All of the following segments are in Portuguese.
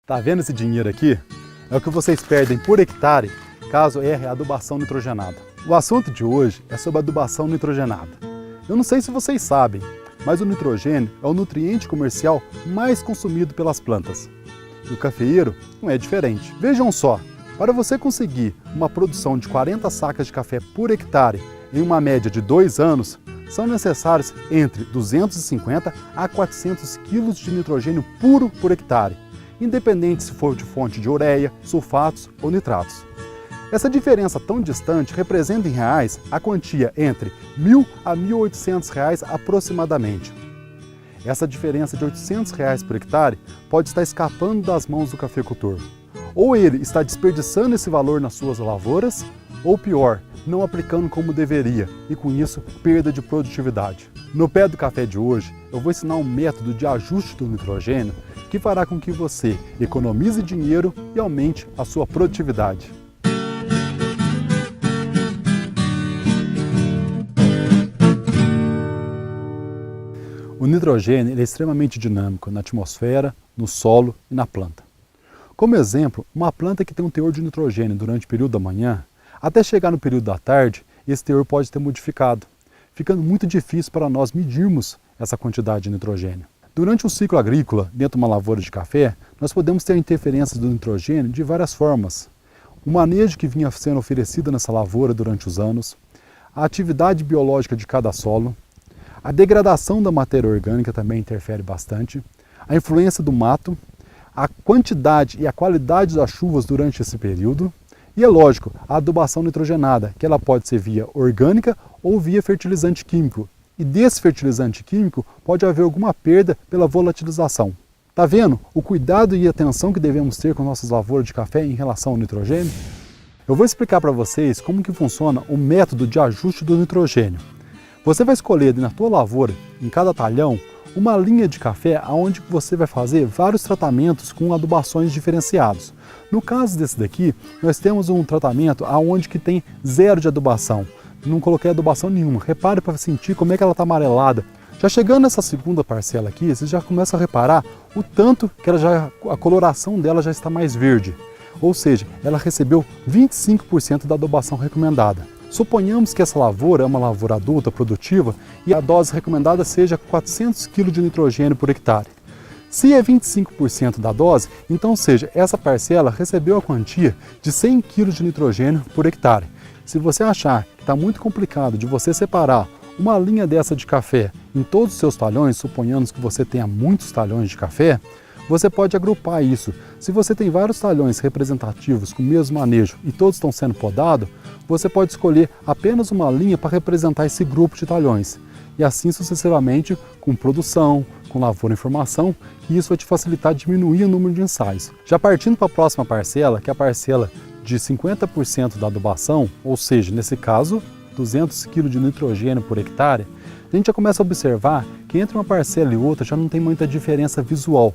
Tá vendo esse dinheiro aqui? É o que vocês perdem por hectare caso erre a adubação nitrogenada. O assunto de hoje é sobre a adubação nitrogenada. Eu não sei se vocês sabem, mas o nitrogênio é o nutriente comercial mais consumido pelas plantas. E o cafeeiro não é diferente. Vejam só, para você conseguir uma produção de 40 sacas de café por hectare em uma média de 2 anos, são necessários entre 250 a 400 kg de nitrogênio puro por hectare, independente se for de fonte de ureia, sulfatos ou nitratos. Essa diferença tão distante representa em reais a quantia entre R$ 1.000 a R$ 1.800 aproximadamente. Essa diferença de R$ 800 por hectare pode estar escapando das mãos do cafeicultor. Ou ele está desperdiçando esse valor nas suas lavouras, ou pior, não aplicando como deveria e com isso perda de produtividade. No Pé do Café de hoje, eu vou ensinar um método de ajuste do nitrogênio que fará com que você economize dinheiro e aumente a sua produtividade. O nitrogênio ele é extremamente dinâmico na atmosfera, no solo e na planta. Como exemplo, uma planta que tem um teor de nitrogênio durante o período da manhã, até chegar no período da tarde, esse teor pode ter modificado, ficando muito difícil para nós medirmos essa quantidade de nitrogênio. Durante um ciclo agrícola, dentro de uma lavoura de café, nós podemos ter interferências do nitrogênio de várias formas. O manejo que vinha sendo oferecido nessa lavoura durante os anos, a atividade biológica de cada solo, a degradação da matéria orgânica também interfere bastante, a influência do mato, a quantidade e a qualidade das chuvas durante esse período e, é lógico, a adubação nitrogenada, que ela pode ser via orgânica ou via fertilizante químico. E desse fertilizante químico pode haver alguma perda pela volatilização. Tá vendo o cuidado e atenção que devemos ter com nossas lavouras de café em relação ao nitrogênio? Eu vou explicar para vocês como que funciona o método de ajuste do nitrogênio. Você vai escolher na tua lavoura, em cada talhão, uma linha de café onde você vai fazer vários tratamentos com adubações diferenciados. No caso desse daqui, nós temos um tratamento onde que tem 0 de adubação. Não coloquei adubação nenhuma. Repare para sentir como é que ela está amarelada. Já chegando nessa segunda parcela aqui, você já começa a reparar o tanto que a coloração dela já está mais verde. Ou seja, ela recebeu 25% da adubação recomendada. Suponhamos que essa lavoura é uma lavoura adulta, produtiva, e a dose recomendada seja 400 kg de nitrogênio por hectare. Se é 25% da dose, então essa parcela recebeu a quantia de 100 kg de nitrogênio por hectare. Se você achar que está muito complicado de você separar uma linha dessa de café em todos os seus talhões, suponhamos que você tenha muitos talhões de café, você pode agrupar isso. Se você tem vários talhões representativos com o mesmo manejo e todos estão sendo podados, você pode escolher apenas uma linha para representar esse grupo de talhões. E assim sucessivamente, com produção, com lavoura em formação, que isso vai te facilitar diminuir o número de ensaios. Já partindo para a próxima parcela, que é a parcela de 50% da adubação, ou seja, nesse caso, 200 kg de nitrogênio por hectare, a gente já começa a observar que entre uma parcela e outra já não tem muita diferença visual.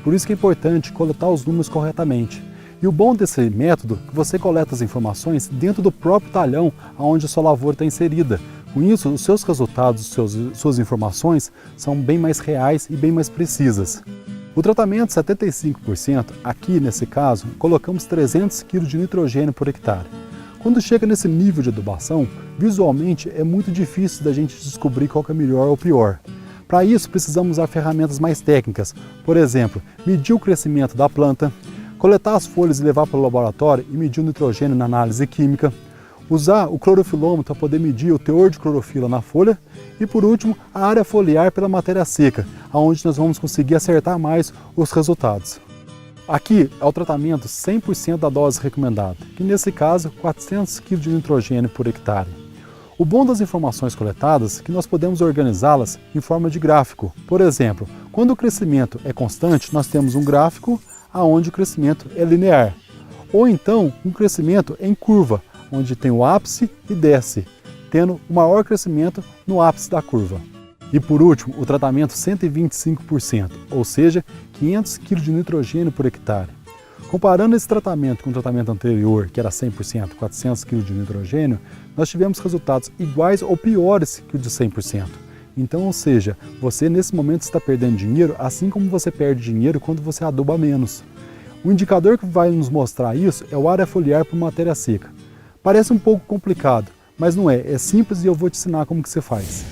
Por isso que é importante coletar os números corretamente. E o bom desse método é que você coleta as informações dentro do próprio talhão onde a sua lavoura está inserida. Com isso, os seus resultados, suas informações são bem mais reais e bem mais precisas. O tratamento 75%, aqui nesse caso, colocamos 300 kg de nitrogênio por hectare. Quando chega nesse nível de adubação, visualmente é muito difícil da gente descobrir qual que é melhor ou pior. Para isso, precisamos usar ferramentas mais técnicas, por exemplo, medir o crescimento da planta, coletar as folhas e levar para o laboratório e medir o nitrogênio na análise química, usar o clorofilômetro para poder medir o teor de clorofila na folha e, por último, a área foliar pela matéria seca, onde nós vamos conseguir acertar mais os resultados. Aqui é o tratamento 100% da dose recomendada, que nesse caso 400 kg de nitrogênio por hectare. O bom das informações coletadas é que nós podemos organizá-las em forma de gráfico. Por exemplo, quando o crescimento é constante, nós temos um gráfico onde o crescimento é linear. Ou então, um crescimento em curva, onde tem o ápice e desce, tendo o maior crescimento no ápice da curva. E por último, o tratamento 125%, ou seja, 500 kg de nitrogênio por hectare. Comparando esse tratamento com o tratamento anterior, que era 100%, 400 kg de nitrogênio, nós tivemos resultados iguais ou piores que o de 100%. Então, ou seja, você nesse momento está perdendo dinheiro, assim como você perde dinheiro quando você aduba menos. O indicador que vai nos mostrar isso é o área foliar por matéria seca. Parece um pouco complicado, mas não é, é simples e eu vou te ensinar como que você faz.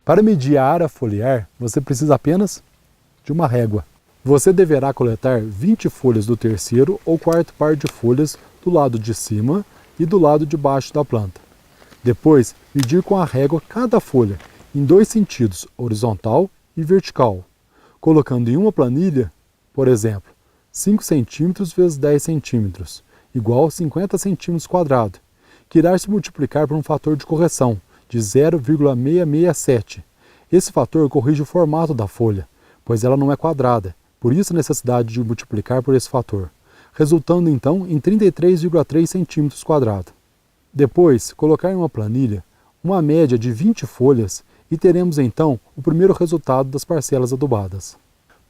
Para medir a área foliar, você precisa apenas de uma régua. Você deverá coletar 20 folhas do terceiro ou quarto par de folhas do lado de cima e do lado de baixo da planta. Depois, medir com a régua cada folha em dois sentidos, horizontal e vertical, colocando em uma planilha, por exemplo, 5 cm vezes 10 cm, igual 50 cm², que irá se multiplicar por um fator de correção de 0,667. Esse fator corrige o formato da folha, pois ela não é quadrada, por isso a necessidade de multiplicar por esse fator, resultando então em 33,3 cm². Depois, colocar em uma planilha uma média de 20 folhas e teremos então o primeiro resultado das parcelas adubadas.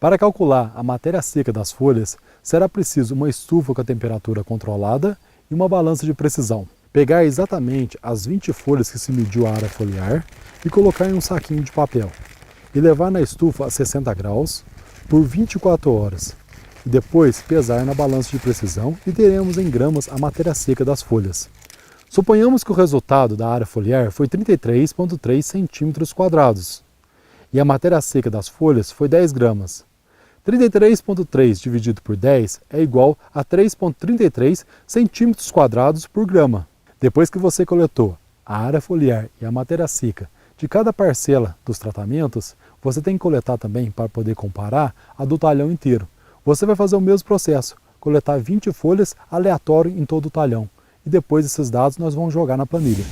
Para calcular a matéria seca das folhas, será preciso uma estufa com a temperatura controlada e uma balança de precisão. Pegar exatamente as 20 folhas que se mediu a área foliar e colocar em um saquinho de papel e levar na estufa a 60 graus por 24 horas. E depois pesar na balança de precisão e teremos em gramas a matéria seca das folhas. Suponhamos que o resultado da área foliar foi 33,3 cm² e a matéria seca das folhas foi 10 gramas. 33,3 dividido por 10 é igual a 3,33 cm² por grama. Depois que você coletou a área foliar e a matéria seca de cada parcela dos tratamentos, você tem que coletar também, para poder comparar, a do talhão inteiro. Você vai fazer o mesmo processo, coletar 20 folhas aleatório em todo o talhão. E depois esses dados nós vamos jogar na planilha.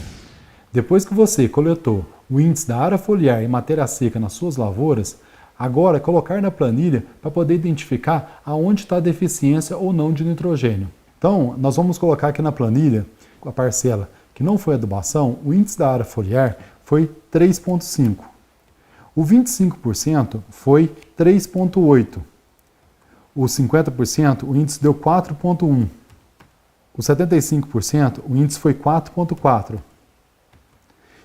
Depois que você coletou o índice da área foliar e matéria seca nas suas lavouras, agora é colocar na planilha para poder identificar aonde está a deficiência ou não de nitrogênio. Então, nós vamos colocar aqui na planilha, a parcela que não foi adubação, o índice da área foliar foi 3,5. O 25% foi 3,8. O 50%, o índice deu 4,1. O 75%, o índice foi 4,4.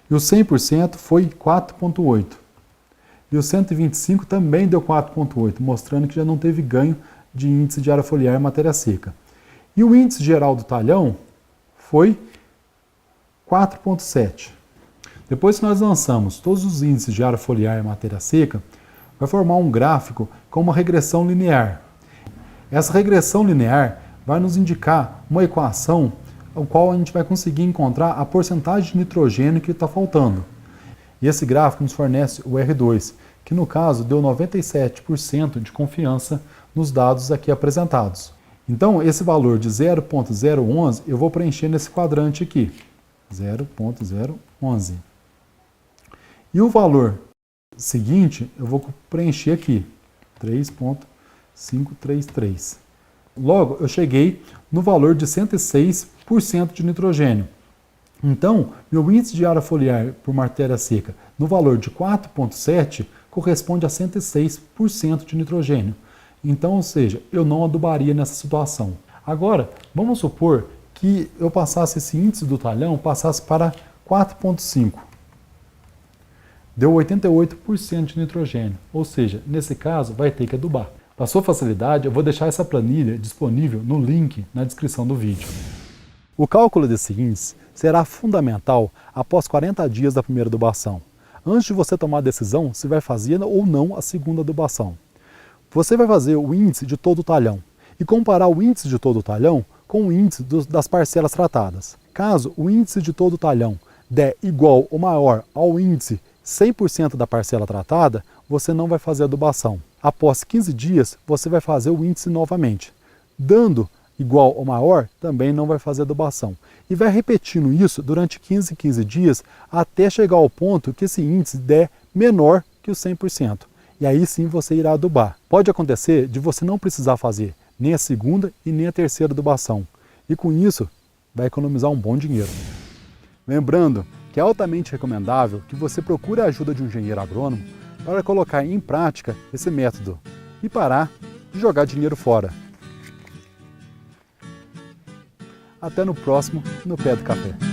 E o 100% foi 4,8. E o 125 também deu 4,8, mostrando que já não teve ganho de índice de área foliar e matéria seca. E o índice geral do talhão foi 4,7. Depois que nós lançamos todos os índices de área foliar e matéria seca, vai formar um gráfico com uma regressão linear. Essa regressão linear vai nos indicar uma equação ao qual a gente vai conseguir encontrar a porcentagem de nitrogênio que está faltando. E esse gráfico nos fornece o R2, que no caso deu 97% de confiança nos dados aqui apresentados. Então esse valor de 0,011 eu vou preencher nesse quadrante aqui, 0,011. E o valor seguinte eu vou preencher aqui, 3,533. Logo, eu cheguei no valor de 106% de nitrogênio. Então, meu índice de área foliar por matéria seca no valor de 4,7 corresponde a 106% de nitrogênio. Então, ou seja, eu não adubaria nessa situação. Agora, vamos supor que eu passasse esse índice do talhão, passasse para 4,5. Deu 88% de nitrogênio, ou seja, nesse caso vai ter que adubar. Para sua facilidade, eu vou deixar essa planilha disponível no link na descrição do vídeo. O cálculo desse índice será fundamental após 40 dias da primeira adubação, antes de você tomar a decisão se vai fazer ou não a segunda adubação. Você vai fazer o índice de todo o talhão e comparar o índice de todo o talhão com o índice das parcelas tratadas. Caso o índice de todo o talhão der igual ou maior ao índice 100% da parcela tratada, você não vai fazer adubação. Após 15 dias, você vai fazer o índice novamente. Dando igual ou maior, também não vai fazer adubação. E vai repetindo isso durante 15 dias, até chegar ao ponto que esse índice der menor que o 100%. E aí sim você irá adubar. Pode acontecer de você não precisar fazer nem a segunda e nem a terceira adubação. E com isso, vai economizar um bom dinheiro. Lembrando que é altamente recomendável que você procure a ajuda de um engenheiro agrônomo para colocar em prática esse método e parar de jogar dinheiro fora. Até no próximo No Pé do Café.